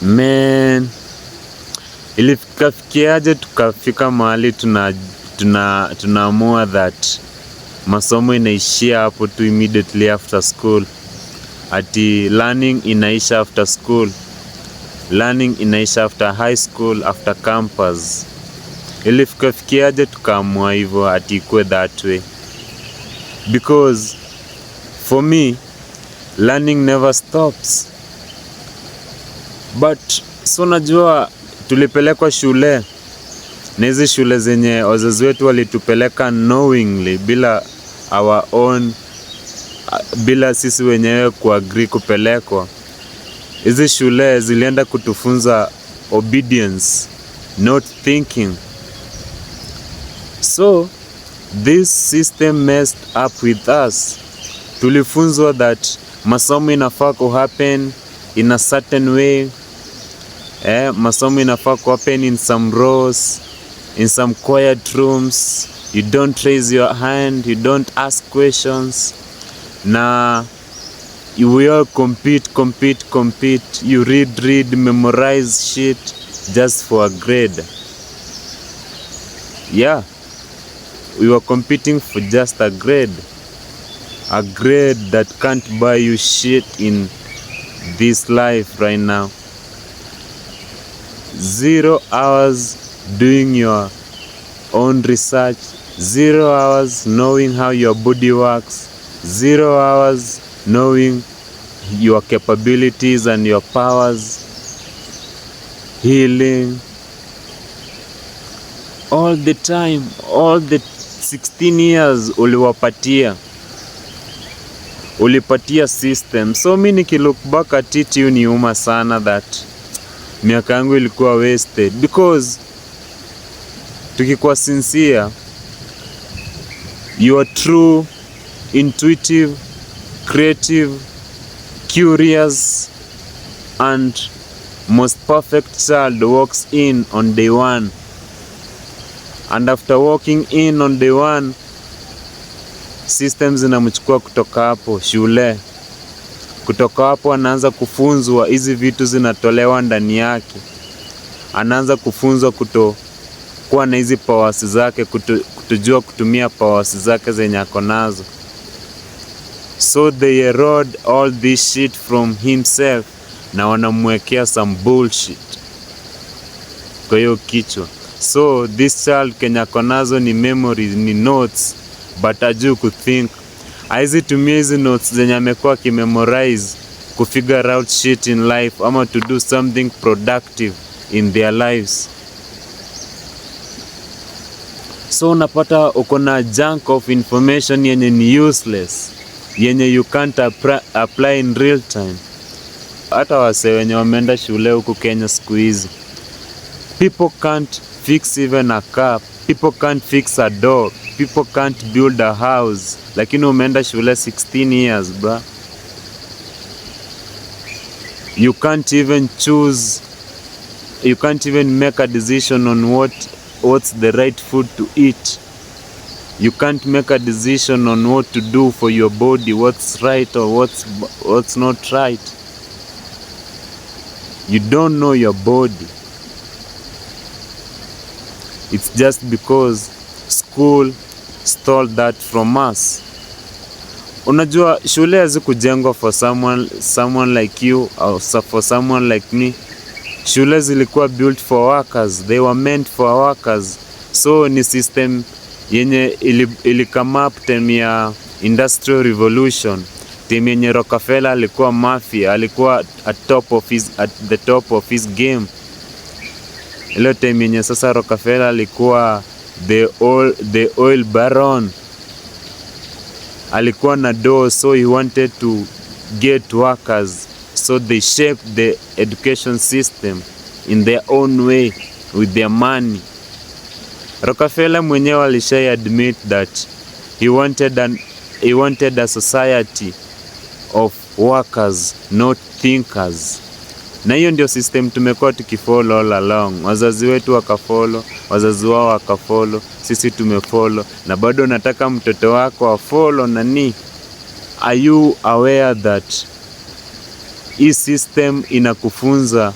Man, ilifikafikiaje tukafika mahali tunaamua that masomo inaishia hapo tu immediately after school. Ati learning inaisha after school. Learning inaisha after high school, after campus. Ilifikafikiaje tukaamua hivyo ati ikuwe that way. Because for me, learning never stops. But so najua tulipelekwa shule na hizi shule zenye wazazi wetu walitupeleka knowingly bila our own, bila sisi wenyewe kuagree kupelekwa. Hizi shule zilienda kutufunza obedience, not thinking. So this system messed up with us. Tulifunzwa that masomo inafaa ku happen in a certain way. Masomo inafaa ku happen in some rows, in some quiet rooms. You don't raise your hand, you don't ask questions. Na we all compete. You read, memorize shit just for a grade. Yeah, we were competing for just a grade. A grade that can't buy you shit in this life right now. 0 hours doing your own research, 0 hours knowing how your body works, 0 hours knowing your capabilities and your powers, healing. All the time, all the 16 years ulipatia system. So mi nikilook back at it, uniuma sana that miaka yangu ilikuwa wasted. Because tukikuwa sincere, you are true, intuitive, creative, curious and most perfect child walks in on day one. And after walking in on day one, systems zinamchukua kutoka hapo shule. Kutoka hapo anaanza kufunzwa, hizi vitu zinatolewa ndani yake. Anaanza kufunzwa kuwa na hizi powers zake, kutojua kutumia powers zake zenye ako nazo. So they erode all this shit from himself na wanamwekea some bullshit kwa hiyo kichwa. So this child kenya ako nazo ni memories, ni notes, but ajui kuthink. Aizi tumia hizi notes zenye amekuwa kimemorize kufigure out shit in life ama to do something productive in their lives. So unapata uko na junk of information yenye ni useless, yenye you can't apply in real time. Hata wase wenye wameenda shule huku Kenya siku hizi, people can't fix even a car, people can't fix a door, people can't build a house. Lakini umeenda shule 16 years, bro. You can't even choose, you can't even make a decision on what's the right food to eat. You can't make a decision on what to do for your body, what's right or what's not right. You don't know your body. It's just because school stole that from us. Unajua shule hazikujengwa for someone like you or for someone like me. Shule zilikuwa built for workers. They were meant for workers. So ni system yenye ili come up time ya Industrial Revolution. Time yenye Rockefeller alikuwa mafia, alikuwa at the top of his game. Ile time yenye sasa Rockefeller alikuwa the oil baron. Alikuwa na dough, so he wanted to get workers. So they shaped the education system in their own way with their money. Rockefeller mwenyewe alisha admit that he wanted a society of workers, not thinkers. Na hiyo ndio system tumekuwa tukifollow all along. Wazazi wetu wakafollow, wazazi wao wakafollow, sisi tumefollow, na bado nataka mtoto wako afollow nani? Are you aware that hii system inakufunza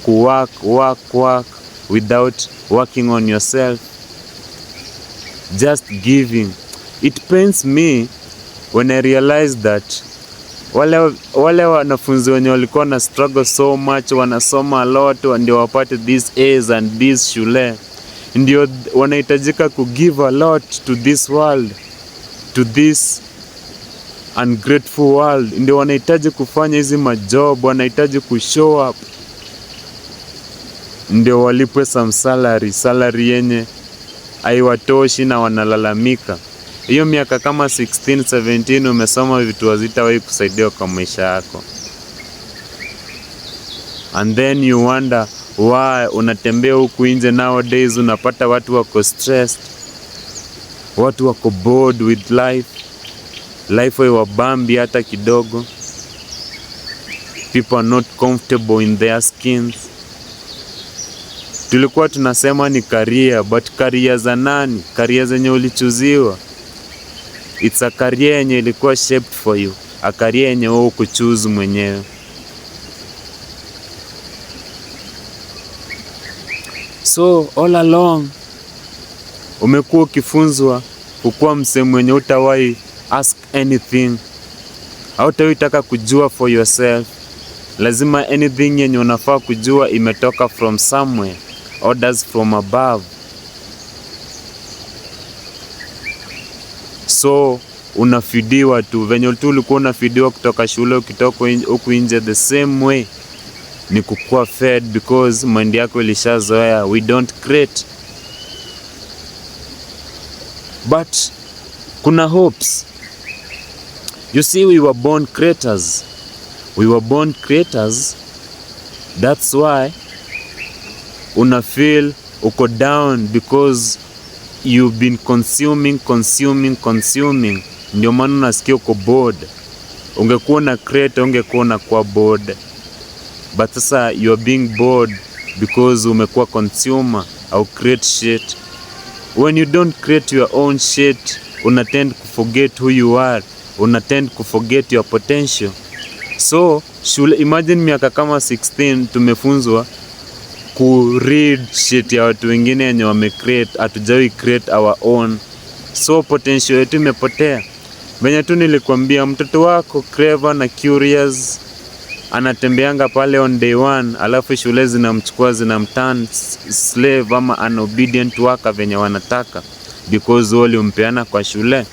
work without working on yourself, just giving. It pains me when I realize that wale wanafunzi wenye walikuwa na struggle so much, wanasoma a lot ndio wapate these A's and these shule, ndio wanahitajika ku give a lot to this world, to this ungrateful world, ndio wanahitaji kufanya hizi majob, wanahitaji ku show up ndio walipwe some salary yenye haiwatoshi na wanalalamika. Hiyo miaka kama 16, 17 umesoma vitu hazitawahi kusaidia kwa maisha yako. And then you wonder why unatembea huku nje nowadays unapata watu wako stressed, watu wako bored with life. Life haiwabambi hata kidogo. People are not comfortable in their skins. Tulikuwa tunasema ni career, but career za nani? Career zenye ulichuziwa. It's a career yenye ilikuwa shaped for you. A career yenye wewe kuchoose mwenyewe. So all along umekuwa ukifunzwa kukuwa msemo mwenye utawahi ask anything. Hautawahi taka kujua for yourself. Lazima anything yenye unafaa kujua imetoka from somewhere. Orders from above. So unafidiwa tu venye tu ulikuwa unafidiwa kutoka shule, ukitoka huku nje the same way ni kukua fed, because mind yako ilishazoea. We don't create, but kuna hopes. You see, we were born creators. We were born creators. That's why una feel uko down, because you've been consuming. Ndio maana unasikia uko bored. Ungekuwa na create, ungekuwa na kuwa bored. But sasa you are being bored because umekuwa consumer au create shit. When you don't create your own shit, una tend to forget who you are. Una tend to forget your potential. So shule, imagine miaka kama 16 tumefunzwa ku read shit ya watu wengine yenye wame create, hatujawahi create our own. So potential yetu imepotea. Venye tu nilikwambia, mtoto wako clever na curious anatembeanga pale on day one, alafu shule zinamchukua zinamturn slave ama an obedient worker venye wanataka, because wali umpeana kwa shule.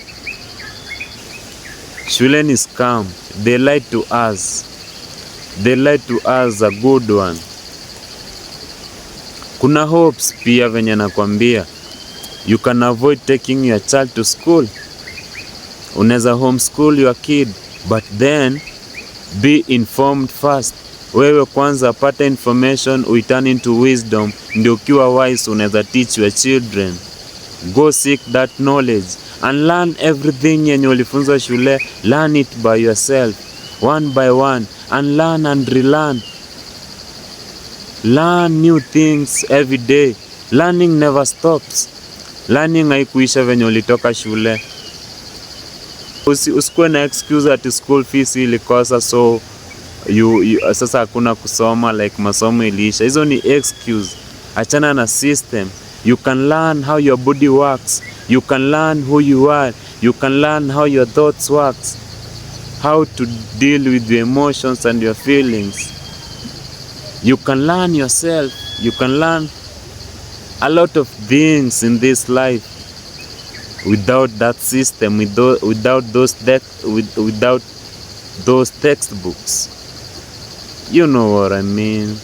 Shule ni scam. They lied to us. They lied to us a good one. Kuna hopes pia venye nakwambia. You can avoid taking your child to school. Unaweza homeschool your kid, but then be informed first. Wewe kwanza pata information, uiturn into wisdom, ndio ukiwa wise unaweza teach your children. Go seek that knowledge and learn everything yenye ulifunzwa shule. Learn it by yourself, one by one, and learn and relearn. Learn new things every day. Learning never stops. Learning haikuisha venye ulitoka shule. Usikuwe na excuse ati school fees ilikosa, so sasa hakuna kusoma, like masomo iliisha. Hizo ni excuse. Achana na system. You can learn how your body works. You can learn who you are. You can learn how your thoughts works. How to deal with your emotions and your feelings. You can learn yourself. You can learn a lot of things in this life without that system, without those textbooks. You know what I mean.